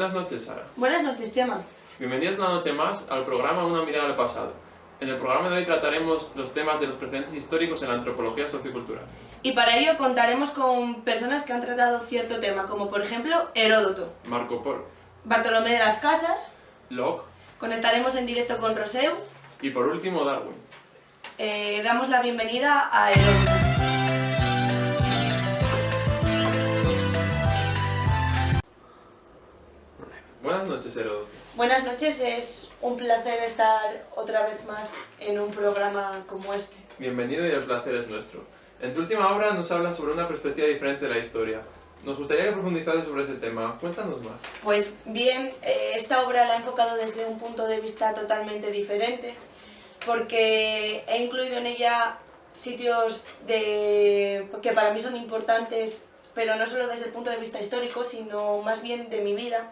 Buenas noches, Sara. Buenas noches, Chema. Bienvenidos una noche más al programa Una mirada al pasado. En el programa de hoy trataremos los temas de los precedentes históricos en la antropología sociocultural. Y para ello contaremos con personas que han tratado cierto tema, como por ejemplo Heródoto, Marco Polo, Bartolomé de las Casas, Locke conectaremos en directo con Roseu. y por último Darwin. Damos la bienvenida a Heródoto. Buenas noches, Heródoto. Buenas noches, es un placer estar otra vez más en un programa como este. Bienvenido y el placer es nuestro. En tu última obra nos hablas sobre una perspectiva diferente de la historia. Nos gustaría que profundizases sobre ese tema. Cuéntanos más. Pues bien, esta obra la he enfocado desde un punto de vista totalmente diferente, porque he incluido en ella sitios que para mí son importantes, pero no solo desde el punto de vista histórico, sino más bien de mi vida,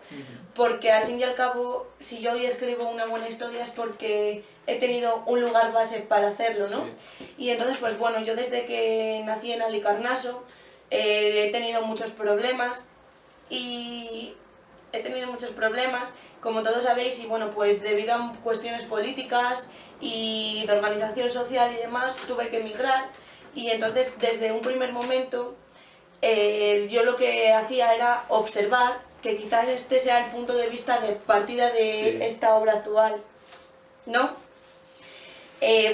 porque al fin y al cabo, si yo hoy escribo una buena historia es porque he tenido un lugar base para hacerlo, ¿no? Sí. Y entonces, pues bueno, yo desde que nací en Halicarnaso he tenido muchos problemas, como todos sabéis, y bueno, pues debido a cuestiones políticas y de organización social y demás, tuve que emigrar, y entonces desde un primer momento yo lo que hacía era observar que quizás este sea el punto de vista de partida de Sí. esta obra actual, ¿no?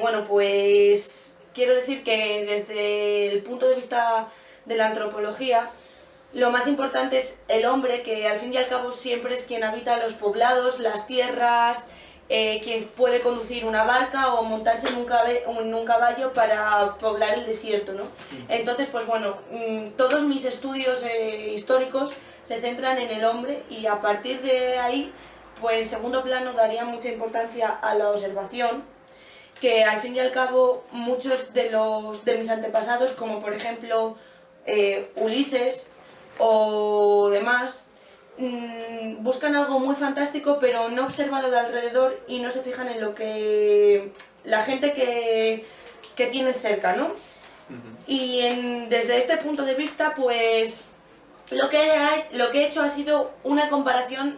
Bueno, pues quiero decir que desde el punto de vista de la antropología, lo más importante es el hombre, que al fin y al cabo siempre es quien habita los poblados, las tierras, quien puede conducir una barca o montarse en un caballo para poblar el desierto, ¿no? Entonces, pues bueno, todos mis estudios históricos se centran en el hombre, y a partir de ahí, pues en segundo plano daría mucha importancia a la observación, que al fin y al cabo muchos de mis antepasados, como por ejemplo Ulises o demás, buscan algo muy fantástico, pero no observan lo de alrededor y no se fijan en lo que la gente que tienen cerca, ¿no? Y desde este punto de vista, pues lo que he hecho ha sido una comparación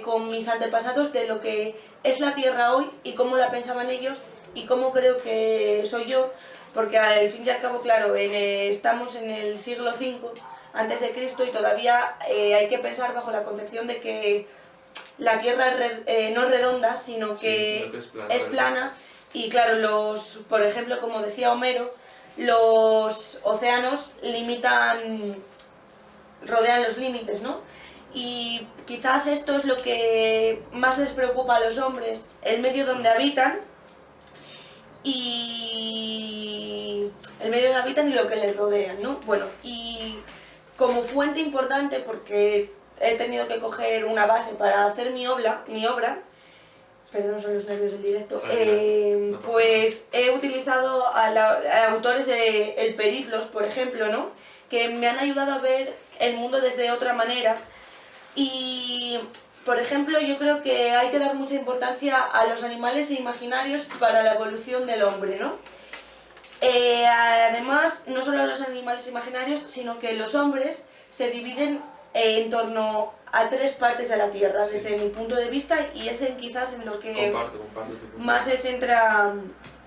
con mis antepasados de lo que es la Tierra hoy y cómo la pensaban ellos y cómo creo que soy yo, porque al fin y al cabo, claro, estamos en el siglo V antes de Cristo y todavía hay que pensar bajo la concepción de que la Tierra no es redonda, sino que es plana, y claro, por ejemplo, como decía Homero, los océanos rodean los límites, ¿no? Y quizás esto es lo que más les preocupa a los hombres, el medio donde habitan y lo que les rodea, ¿no? Bueno, y como fuente importante, porque he tenido que coger una base para hacer mi obra, perdón, son los nervios del directo, pues he utilizado a autores de El Periplos, por ejemplo, ¿no? Que me han ayudado a ver el mundo desde otra manera. Y, por ejemplo, yo creo que hay que dar mucha importancia a los animales imaginarios para la evolución del hombre, ¿no? Además, no solo a los animales imaginarios, sino que los hombres se dividen en torno a tres partes de la Tierra, desde mi punto de vista, y es quizás en lo que Comparto tu punto. más se centra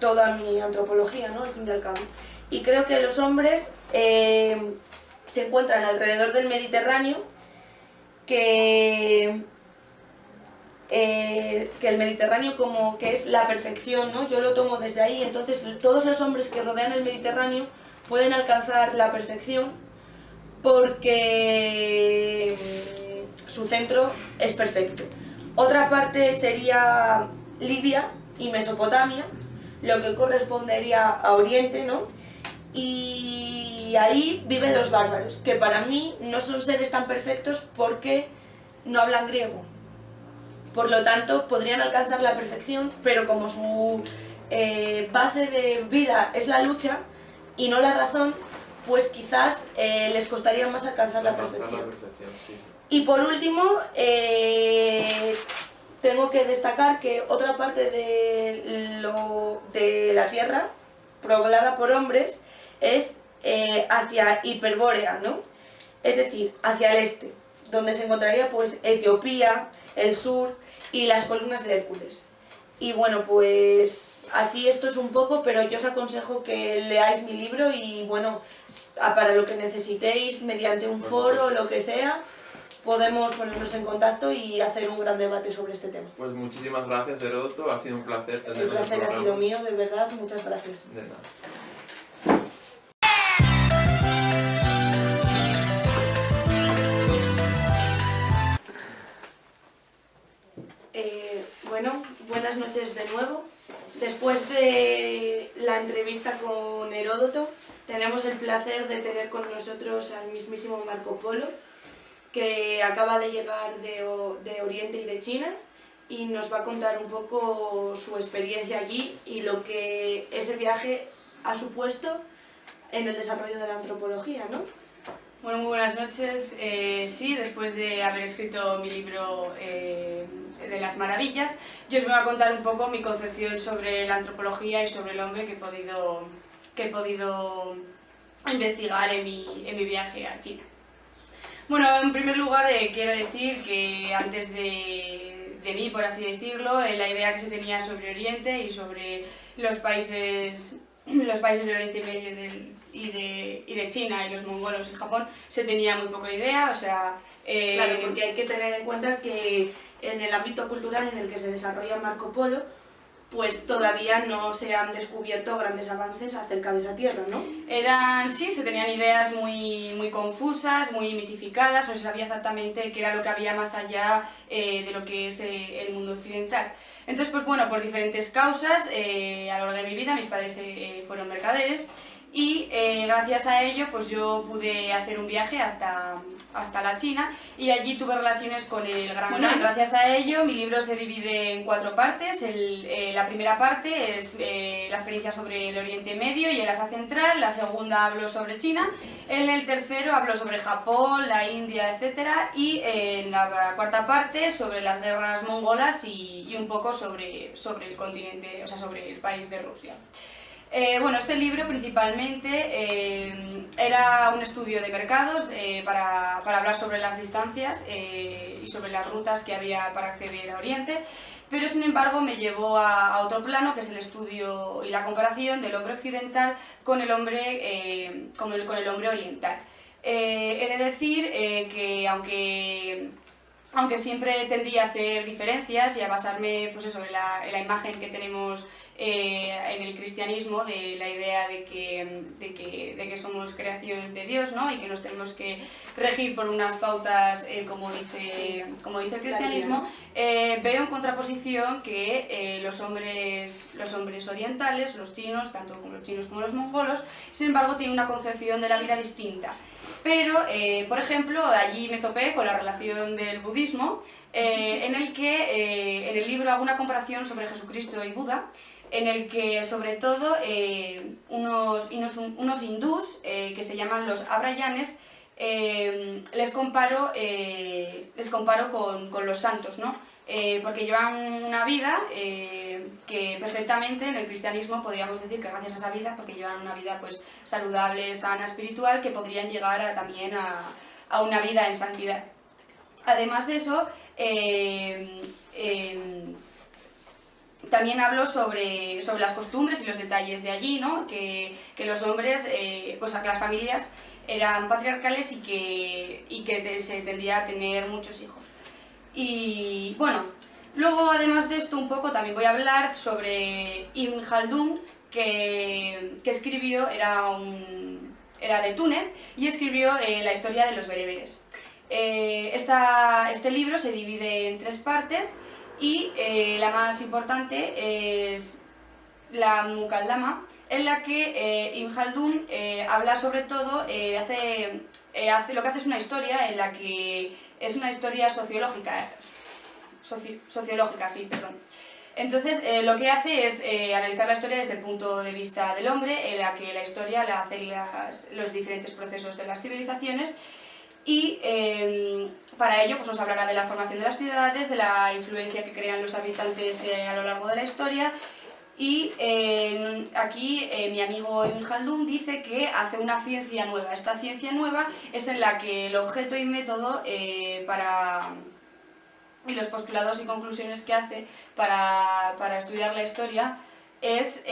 toda mi antropología, ¿no? Al fin y al cabo. Y creo que los hombres se encuentran alrededor del Mediterráneo, que el Mediterráneo como que es la perfección, ¿no? Yo lo tomo desde ahí, entonces todos los hombres que rodean el Mediterráneo pueden alcanzar la perfección porque su centro es perfecto. Otra parte sería Libia y Mesopotamia, lo que correspondería a Oriente, ¿no? Y ahí viven los bárbaros, que para mí no son seres tan perfectos porque no hablan griego. Por lo tanto, podrían alcanzar la perfección, pero como su base de vida es la lucha y no la razón, pues quizás les costaría más alcanzar la perfección. Sí. Y por último, tengo que destacar que otra parte de la Tierra, poblada por hombres, es hacia Hiperbórea, ¿no? Es decir, hacia el este. donde se encontraría pues Etiopía, el sur y las columnas de Hércules. Y bueno, pues así esto es un poco, pero yo os aconsejo que leáis mi libro y bueno, para lo que necesitéis, mediante un foro o lo que sea, podemos ponernos en contacto y hacer un gran debate sobre este tema. Pues muchísimas gracias, Heródoto, ha sido un placer tenerlo. El placer ha sido mío, de verdad, muchas gracias. De nada. Bueno, buenas noches de nuevo. Después de la entrevista con Heródoto, tenemos el placer de tener con nosotros al mismísimo Marco Polo, que acaba de llegar de Oriente y de China y nos va a contar un poco su experiencia allí y lo que ese viaje ha supuesto en el desarrollo de la antropología, ¿no? Bueno, muy buenas noches. Sí, después de haber escrito mi libro de las maravillas, yo os voy a contar un poco mi concepción sobre la antropología y sobre el hombre que he podido investigar en mi viaje a China. Bueno, en primer lugar quiero decir que antes de mí, por así decirlo, la idea que se tenía sobre Oriente y sobre los países del Oriente Medio y de China y los mongolos y Japón, se tenía muy poca idea, o sea... Claro, porque hay que tener en cuenta que en el ámbito cultural en el que se desarrolla Marco Polo, pues todavía no se han descubierto grandes avances acerca de esa tierra, ¿no? Sí, se tenían ideas muy confusas, muy mitificadas, no se sabía exactamente qué era lo que había más allá de lo que es el mundo occidental. Entonces, pues bueno, por diferentes causas, a lo largo de mi vida, mis padres fueron mercaderes y gracias a ello pues yo pude hacer un viaje hasta la China y allí tuve relaciones con el Gran Khan. Gracias a ello mi libro se divide en 4 partes. La primera parte es la experiencia sobre el Oriente Medio y el Asia Central, la segunda hablo sobre China, en el tercero hablo sobre Japón, la India, etc. Y en la cuarta parte sobre las guerras mongolas y un poco sobre el continente, o sea, sobre el país de Rusia. Bueno, este libro principalmente era un estudio de mercados para hablar sobre las distancias y sobre las rutas que había para acceder a Oriente, pero sin embargo me llevó a otro plano, que es el estudio y la comparación del hombre occidental con el hombre, con el hombre oriental. He de decir que aunque siempre tendí a hacer diferencias y a basarme pues eso, en la imagen que tenemos en el cristianismo, de la idea de que somos creación de Dios, ¿no? Y que nos tenemos que regir por unas pautas como dice el cristianismo, veo en contraposición que los hombres orientales, los chinos, tanto como los chinos como los mongolos, sin embargo tienen una concepción de la vida distinta. Pero, por ejemplo, allí me topé con la relación del budismo, en el que en el libro hago una comparación sobre Jesucristo y Buda, en el que sobre todo unos hindús que se llaman los abrayanes, les comparo con los santos, ¿no? Porque llevan una vida que perfectamente en el cristianismo podríamos decir que gracias a esa vida, porque llevan una vida pues saludable, sana, espiritual, que podrían llegar también a una vida en santidad. Además de eso, también hablo sobre las costumbres y los detalles de allí, ¿no? Que los hombres, pues las familias eran patriarcales y que se tendía a tener muchos hijos. Y bueno, luego además de esto un poco también voy a hablar sobre Ibn Khaldun, que escribió, era de Túnez, y escribió la historia de los bereberes. Este libro se divide en 3 partes y la más importante es la Mukaddama, en la que Ibn Khaldun habla sobre todo, lo que hace es una historia en la que es una historia sociológica, sí, perdón. Entonces, lo que hace es analizar la historia desde el punto de vista del hombre, en la que la historia la hacen los diferentes procesos de las civilizaciones, y para ello pues nos hablará de la formación de las ciudades, de la influencia que crean los habitantes a lo largo de la historia, Y aquí mi amigo Emil Haldun dice que hace una ciencia nueva. Esta ciencia nueva es en la que el objeto y método y los postulados y conclusiones que hace para estudiar la historia es,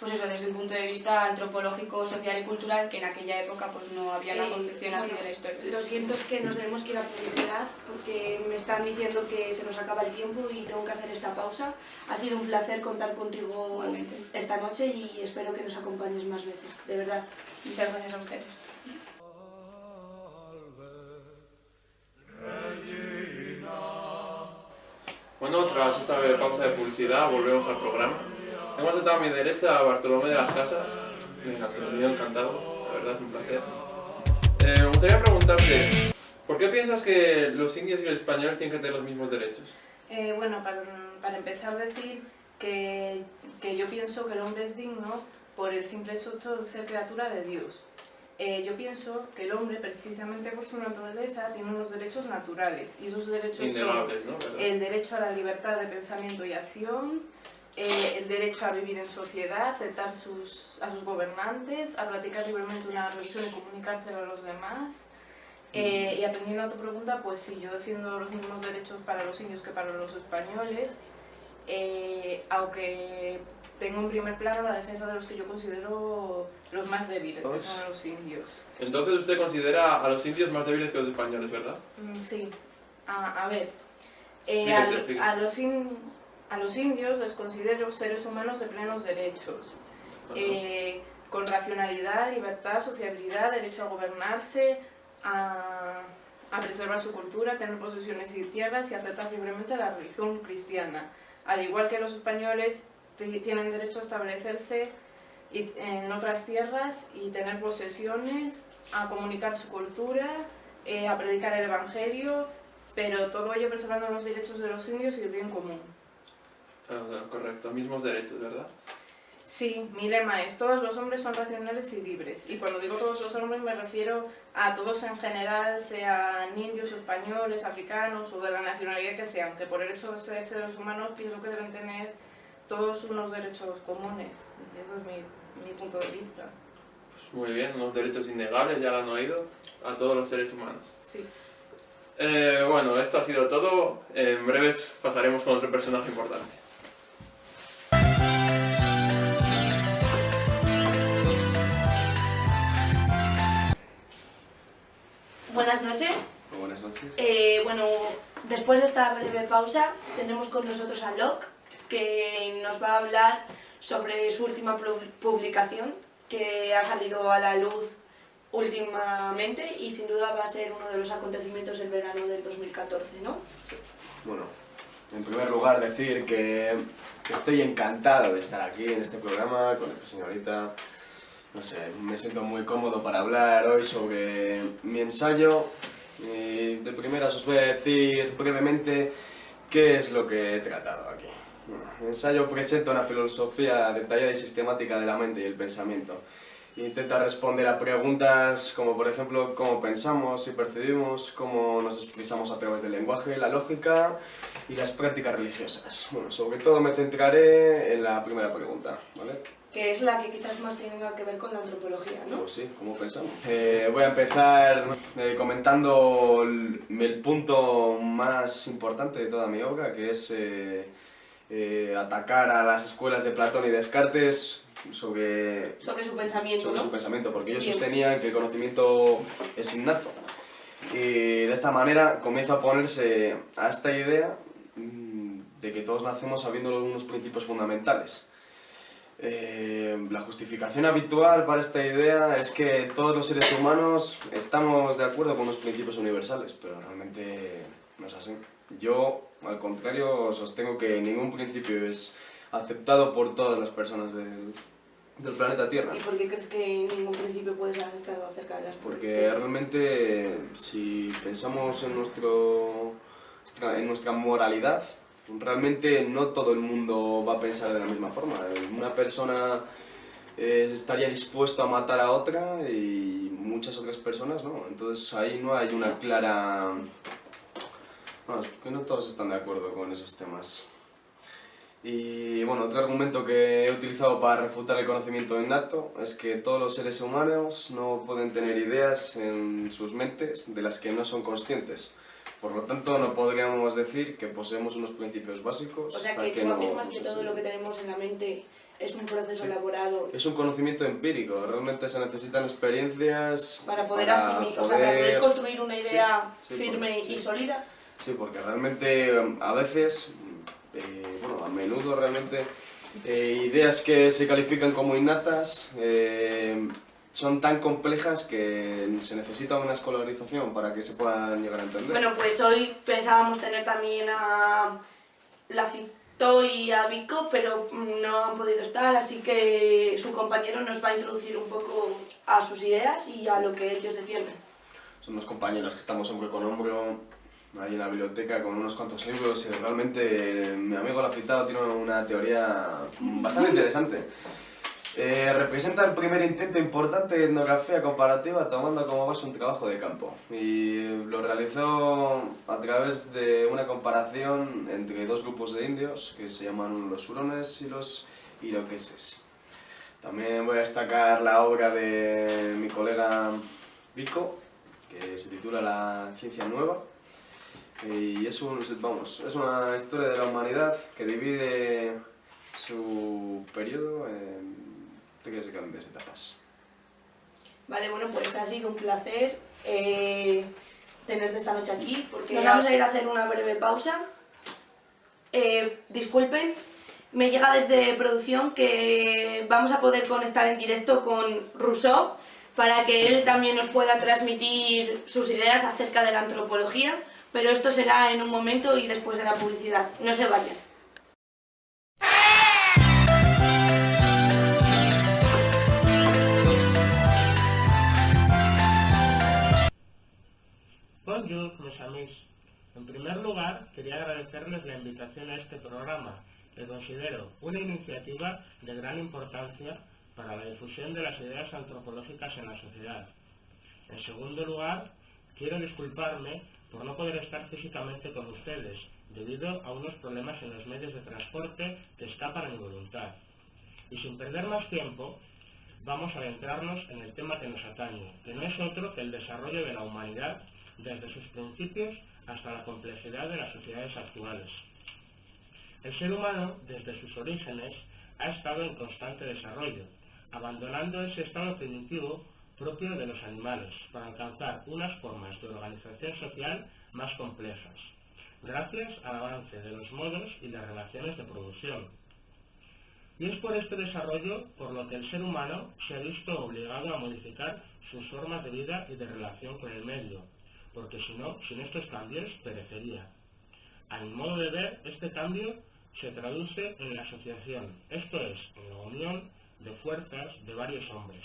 pues eso, desde un punto de vista antropológico, social y cultural, que en aquella época pues no había una concepción así de la historia. Lo siento, es que nos tenemos que ir a publicidad porque me están diciendo que se nos acaba el tiempo y tengo que hacer esta pausa. Ha sido un placer contar contigo Igualmente. esta noche y espero que nos acompañes más veces, de verdad. Muchas gracias a ustedes. Bueno, tras esta breve pausa de publicidad, volvemos al programa. Tengo sentado a mi derecha a Bartolomé de las Casas. Me ha encantado, la verdad es un placer. Me gustaría preguntarte, ¿por qué piensas que los indios y los españoles tienen que tener los mismos derechos? Bueno, para empezar decir que yo pienso que el hombre es digno por el simple hecho de ser criatura de Dios. Yo pienso que el hombre, precisamente por su naturaleza, tiene unos derechos naturales, y esos derechos Innegables, son ¿no? ¿Verdad? el derecho a la libertad de pensamiento y acción, el derecho a vivir en sociedad, a aceptar a sus gobernantes, a practicar libremente una religión y comunicárselo a los demás. Y atendiendo a tu pregunta, pues sí, yo defiendo los mismos derechos para los indios que para los españoles, aunque tengo en primer plano la defensa de los que yo considero los más débiles, que son los indios. Entonces usted considera a los indios más débiles que los españoles, ¿verdad? Sí. A ver, Explíquese. a los indios les considero seres humanos de plenos derechos, con racionalidad, libertad, sociabilidad, derecho a gobernarse, a preservar su cultura, a tener posesiones y tierras y aceptar libremente la religión cristiana. Al igual que los españoles tienen derecho a establecerse en otras tierras y tener posesiones, a comunicar su cultura, a predicar el evangelio, pero todo ello preservando los derechos de los indios y el bien común. Correcto, mismos derechos, ¿verdad? Sí, mi lema es: todos los hombres son racionales y libres. Y cuando digo todos los hombres me refiero a todos en general, sean indios, españoles, africanos o de la nacionalidad que sean, que por el hecho de ser seres humanos pienso que deben tener todos unos derechos comunes. Y eso es mi punto de vista. Pues muy bien, unos derechos innegables, ya lo han oído, a todos los seres humanos. Sí. Bueno, esto ha sido todo. En breves pasaremos con otro personaje importante. Buenas noches. Muy buenas noches. Bueno, después de esta breve pausa tenemos con nosotros a Locke, que nos va a hablar sobre su última publicación, que ha salido a la luz últimamente y sin duda va a ser uno de los acontecimientos del verano del 2014, ¿no? Bueno, en primer lugar decir que estoy encantado de estar aquí en este programa con esta señorita. No sé, me siento muy cómodo para hablar hoy sobre mi ensayo. Y de primeras os voy a decir brevemente qué es lo que he tratado aquí. Bueno, mi ensayo presenta una filosofía detallada y sistemática de la mente y el pensamiento. Intenta responder a preguntas como, por ejemplo, cómo pensamos y percibimos, cómo nos expresamos a través del lenguaje, la lógica y las prácticas religiosas. Bueno, sobre todo me centraré en la primera pregunta, ¿vale? Que es la que quizás más tiene que ver con la antropología, ¿no? Pues sí, ¿cómo pensamos? Voy a empezar comentando el punto más importante de toda mi obra, que es atacar a las escuelas de Platón y Descartes sobre su pensamiento, ¿no? su pensamiento, porque ellos Bien. sostenían que el conocimiento es innato. Y de esta manera comienza a oponerse a esta idea de que todos nacemos sabiendo unos principios fundamentales. La justificación habitual para esta idea es que todos los seres humanos estamos de acuerdo con los principios universales, pero realmente no es así. Yo, al contrario, sostengo que ningún principio es aceptado por todas las personas del planeta Tierra. ¿Y por qué crees que ningún principio puede ser aceptado acerca de las Porque realmente, si pensamos en nuestra moralidad, realmente no todo el mundo va a pensar de la misma forma. Una persona estaría dispuesto a matar a otra y muchas otras personas no. Entonces ahí no hay una clara... Bueno, es que no todos están de acuerdo con esos temas. Y bueno, otro argumento que he utilizado para refutar el conocimiento innato es que todos los seres humanos no pueden tener ideas en sus mentes de las que no son conscientes. Por lo tanto, no podríamos decir que poseemos unos principios básicos. O sea hasta que tú no afirmas que nos todo lo que enseñen. tenemos en la mente es un proceso Sí. elaborado Es un conocimiento empírico, realmente se necesitan experiencias para poder para o sea, para poder poder- construir una idea Sí, firme sí. y sólida. Sí, porque realmente a veces, bueno, a menudo realmente, ideas que se califican como innatas son tan complejas que se necesita una escolarización para que se puedan llegar a entender. Bueno, pues hoy pensábamos tener también a la Fito y a Vico, pero no han podido estar, así que su compañero nos va a introducir un poco a sus ideas y a lo que ellos defienden. Son dos compañeros que estamos hombro con hombro ahí en la biblioteca con unos cuantos libros y realmente mi amigo Lafitao tiene una teoría bastante interesante. Representa el primer intento importante de etnografía comparativa tomando como base un trabajo de campo y lo realizó a través de una comparación entre dos grupos de indios que se llaman los hurones y los iroqueses. También voy a destacar la obra de mi colega Vico, que se titula La ciencia nueva y es una historia de la humanidad que divide su periodo en tres grandes etapas. Vale, bueno, pues ha sido un placer tenerte esta noche aquí, porque Nos vamos a ir a hacer una breve pausa. Disculpen, me llega desde producción que vamos a poder conectar en directo con Rousseau para que él también nos pueda transmitir sus ideas acerca de la antropología, pero esto será en un momento y después de la publicidad. No se vayan. Bonjour, mes amis. En primer lugar, quería agradecerles la invitación a este programa, que considero una iniciativa de gran importancia para la difusión de las ideas antropológicas en la sociedad. En segundo lugar, quiero disculparme por no poder estar físicamente con ustedes, debido a unos problemas en los medios de transporte que escapan a mi voluntad. Y sin perder más tiempo, vamos a adentrarnos en el tema que nos atañe, que no es otro que el desarrollo de la humanidad desde sus principios hasta la complejidad de las sociedades actuales. El ser humano, desde sus orígenes, ha estado en constante desarrollo, abandonando ese estado primitivo propio de los animales para alcanzar unas formas de organización social más complejas, gracias al avance de los modos y las relaciones de producción. Y es por este desarrollo por lo que el ser humano se ha visto obligado a modificar sus formas de vida y de relación con el medio, porque si no, sin estos cambios, perecería. A mi modo de ver, este cambio se traduce en la asociación, esto es, en la unión de fuerzas de varios hombres.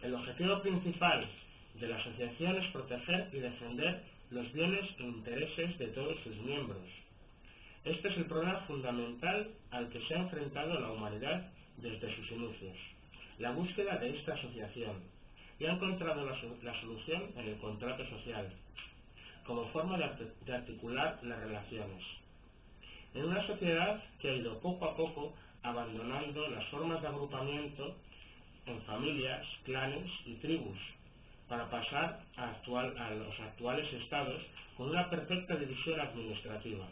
El objetivo principal de la asociación es proteger y defender los bienes e intereses de todos sus miembros. Este es el problema fundamental al que se ha enfrentado la humanidad desde sus inicios, la búsqueda de esta asociación, y ha encontrado la solución en el contrato social, como forma de articular las relaciones. En una sociedad que ha ido poco a poco abandonando las formas de agrupamiento en familias, clanes y tribus, para pasar a los actuales estados con una perfecta división administrativa.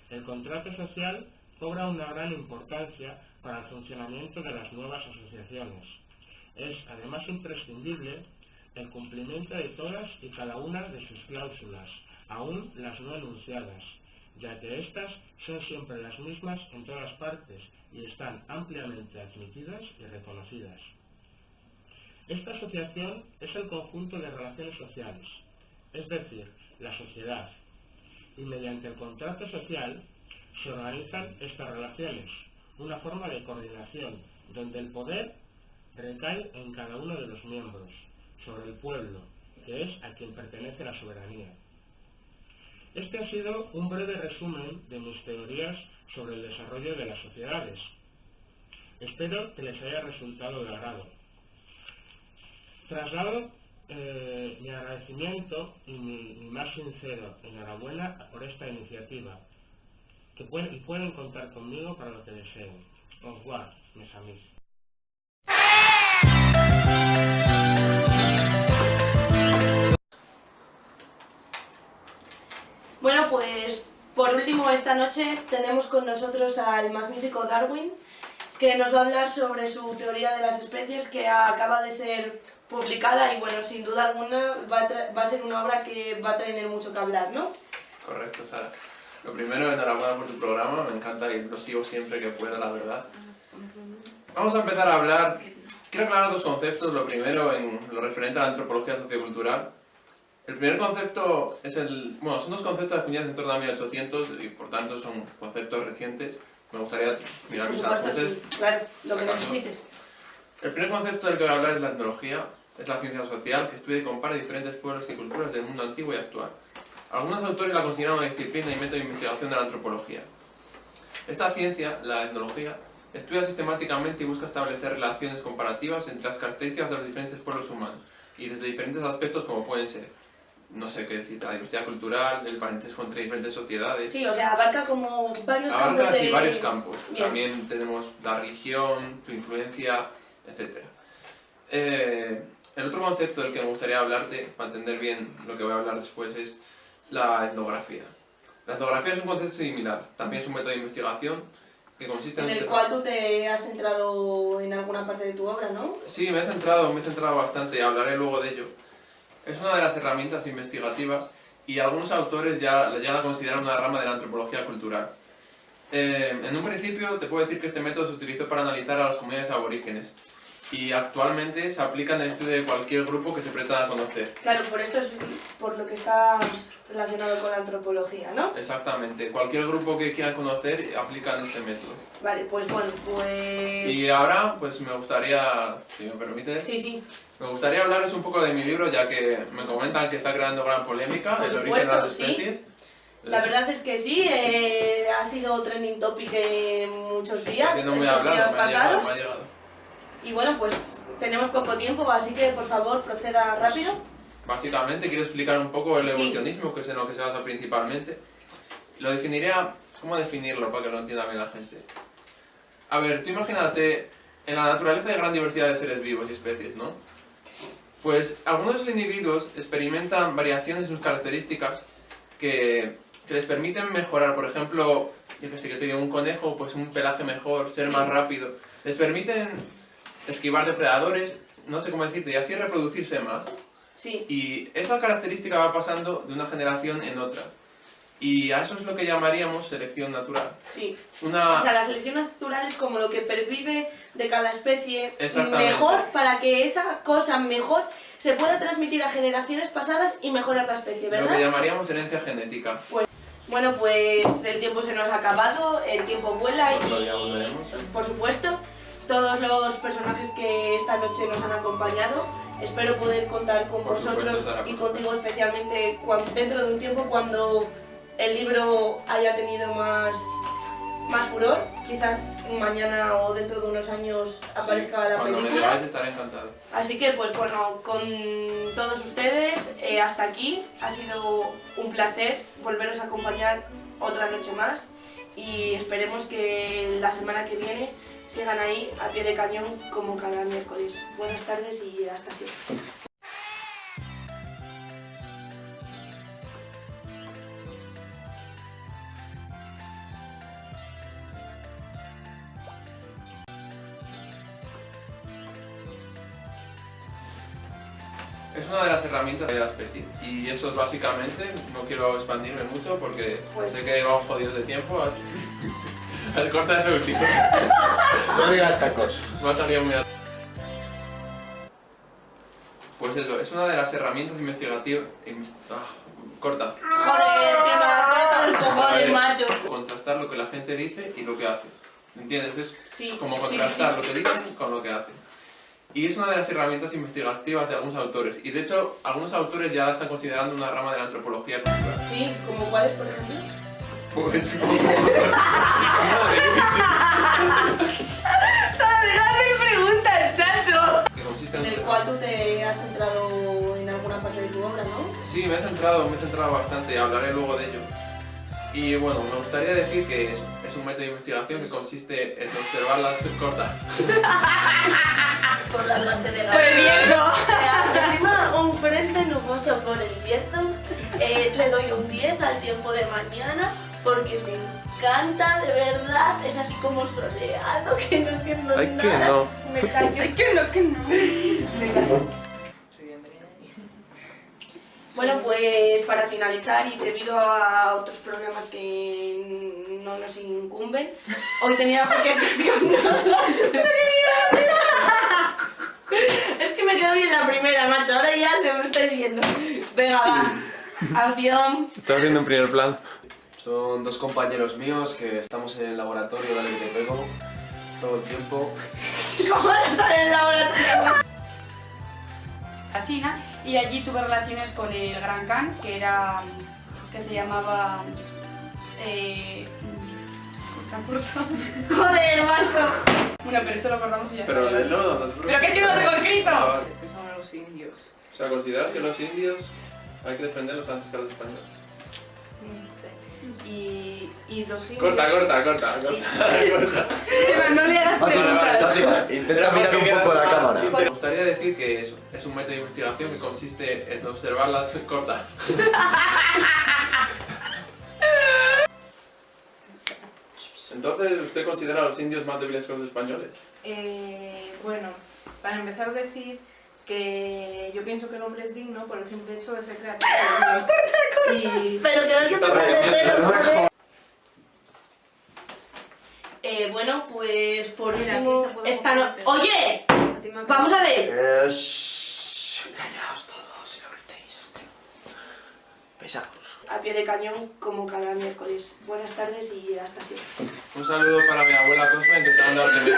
El contrato social cobra una gran importancia para el funcionamiento de las nuevas asociaciones. Es además imprescindible el cumplimiento de todas y cada una de sus cláusulas, aún las no enunciadas, ya que éstas son siempre las mismas en todas partes y están ampliamente admitidas y reconocidas. Esta asociación es el conjunto de relaciones sociales, es decir, la sociedad, y mediante el contrato social se organizan estas relaciones, una forma de coordinación donde el poder recae en cada uno de los miembros, sobre el pueblo, que es a quien pertenece la soberanía. Este ha sido un breve resumen de mis teorías sobre el desarrollo de las sociedades. Espero que les haya resultado de agrado. Traslado mi agradecimiento y mi más sincero enhorabuena por esta iniciativa, y pueden contar conmigo para lo que deseen. Au revoir, mes amis. Bueno, pues por último esta noche tenemos con nosotros al magnífico Darwin, que nos va a hablar sobre su teoría de las especies, que acaba de ser publicada y bueno, sin duda alguna va a ser una obra que va a tener mucho que hablar, ¿no? Correcto, Sara. Lo primero, enhorabuena por tu programa, me encanta y lo sigo siempre que pueda, la verdad. Vamos a empezar a hablar, quiero aclarar dos conceptos, lo primero en lo referente a la antropología sociocultural. El primer concepto es son dos conceptos acuñados en torno a 1800 y por tanto son conceptos recientes. Me gustaría mirar Por mis supuesto, apuntes. sí, claro, lo que Sacarlo. necesites. El primer concepto del que voy a hablar es la etnología. Es la ciencia social que estudia y compara diferentes pueblos y culturas del mundo antiguo y actual. Algunos autores la consideran una disciplina y método de investigación de la antropología. Esta ciencia, la etnología, estudia sistemáticamente y busca establecer relaciones comparativas entre las características de los diferentes pueblos humanos y desde diferentes aspectos como pueden ser, no sé qué decir, la diversidad cultural, el parentesco entre diferentes sociedades. Sí, o sea, abarca como varios campos Abarca de... sí, varios campos. Bien. También tenemos la religión, tu influencia, etc. El otro concepto del que me gustaría hablarte, para entender bien lo que voy a hablar después, es la etnografía. La etnografía es un concepto similar, también es un método de investigación que consiste en... En el cual tú te has centrado en alguna parte de tu obra, ¿no? Sí, me he centrado bastante, hablaré luego de ello. Es una de las herramientas investigativas y algunos autores ya la llegan a considerar una rama de la antropología cultural. En un principio te puedo decir que este método se utilizó para analizar a las comunidades aborígenes y actualmente se aplica en el estudio de cualquier grupo que se pretenda conocer. Claro, por esto es por lo que está relacionado con la antropología, ¿no? Exactamente, cualquier grupo que quieran conocer aplican este método. Vale, pues bueno, pues... Y ahora pues me gustaría, si me permites, Sí, sí, me gustaría hablaros un poco de mi libro, ya que me comentan que está creando gran polémica, Por el origen de las supuesto, sí. especies. la verdad es que sí, ha sido trending topic muchos días, Está siendo muy estos hablado, días me ha llegado, pasados. me ha llegado. Y bueno, pues tenemos poco tiempo, así que por favor proceda rápido. Básicamente quiero explicar un poco el Sí. evolucionismo, que es en lo que se basa principalmente. Lo definiría, ¿cómo definirlo para que lo entienda bien la gente? A ver, tú imagínate, en la naturaleza hay gran diversidad de seres vivos y especies, ¿no? Pues algunos de esos individuos experimentan variaciones en sus características que les permiten mejorar, por ejemplo, yo que sé, que te digo, un conejo, pues un pelaje mejor, ser Sí. más rápido. Les permiten esquivar depredadores, no sé cómo decirte, y así reproducirse más. Sí, Y esa característica va pasando de una generación en otra. Y a eso es lo que llamaríamos selección natural. sí. Una... O sea, la selección natural es como lo que pervive de cada especie Exactamente. mejor para que esa cosa mejor se pueda transmitir a generaciones pasadas y mejorar la especie, lo que ¿verdad? llamaríamos herencia genética. Bueno, pues el tiempo se nos ha acabado, el tiempo vuela Otro día y, volveremos. por supuesto, todos los personajes que esta noche nos han acompañado, espero poder contar con Por vosotros supuesto, Sara, y por contigo especialmente dentro de un tiempo cuando el libro haya tenido más furor, quizás mañana o dentro de unos años aparezca la Cuando me película. digáis estaré encantado. Así que pues bueno, con todos ustedes hasta aquí, ha sido un placer volveros a acompañar otra noche más y esperemos que la semana que viene sigan ahí a pie de cañón como cada miércoles. Buenas tardes y hasta siempre. Es una de las herramientas de la especie. Y eso es básicamente, no quiero expandirme mucho porque Pues- sé que vamos jodidos de tiempo, así... A ver, corta ese último. No digas tacos. Me ha salido muy... Pues eso, es una de las herramientas investigativas... corta. Joder, Chema, el cojones, macho. Contrastar lo que la gente dice y lo que hace. ¿Entiendes? Es Sí, como sí, contrastar sí. lo que dicen con lo que hacen. Y es una de las herramientas investigativas de algunos autores. Y de hecho, algunos autores ya la están considerando una rama de la antropología cultural. Sí, ¿como cuáles, por ejemplo? Pues como... ¡Déjame preguntas, chacho! que consiste En en... el cual tú te has centrado en alguna parte de tu obra, ¿no? Sí, me he centrado bastante y hablaré luego de ello. Y bueno, me gustaría decir que es un método de investigación que consiste en observar las cortas. Por la parte de Por el hierro. Encima un frente nuboso por el yeso. Le doy un 10 al tiempo de mañana porque me encanta, de verdad. Es así como soleado, que no entiendo Ay, nada. que no. Me callo. Ay, que no, que no. Me callo. Bueno, pues para finalizar y debido a otros problemas que no nos incumben, hoy tenía que estar con nosotros. Es que me quedo bien la primera, macho, ahora ya se me está diciendo. Venga, va, acción. Estás viendo en primer plano. Son dos compañeros míos que estamos en el laboratorio, dale que te pego, todo el tiempo. ¿Cómo no estar en el laboratorio? A China y allí tuve relaciones con el Gran Khan, que se llamaba corta. Joder, macho. Bueno, pero esto lo cortamos y ya Pero está. léelo, no te preocupes. Pero que es que no lo tengo escrito. Ah, vale. Es que son los indios. O sea, ¿consideras que los indios hay que defenderlos antes que a los españoles? Y los indios... Corta. Chema, no le hagas preguntas. Fátima, intenta mirar un poco la cámara. Me gustaría decir que es un método de investigación que consiste en observar las cortas. Entonces, ¿usted considera a los indios más débiles que los españoles? Bueno, para empezar decir que yo pienso que el hombre es digno por el simple hecho de ser creativo. Y Pero que no se puede defender, joder. Bueno, pues por Mira, aquí último, se puede esta no... coger. ¡Oye! Vamos a ver. Callaos todos y no gritéis, hostia. Pesados. A pie de cañón, como cada miércoles. Buenas tardes y hasta siempre. Un saludo para mi abuela Cosme, que está dando arte medio.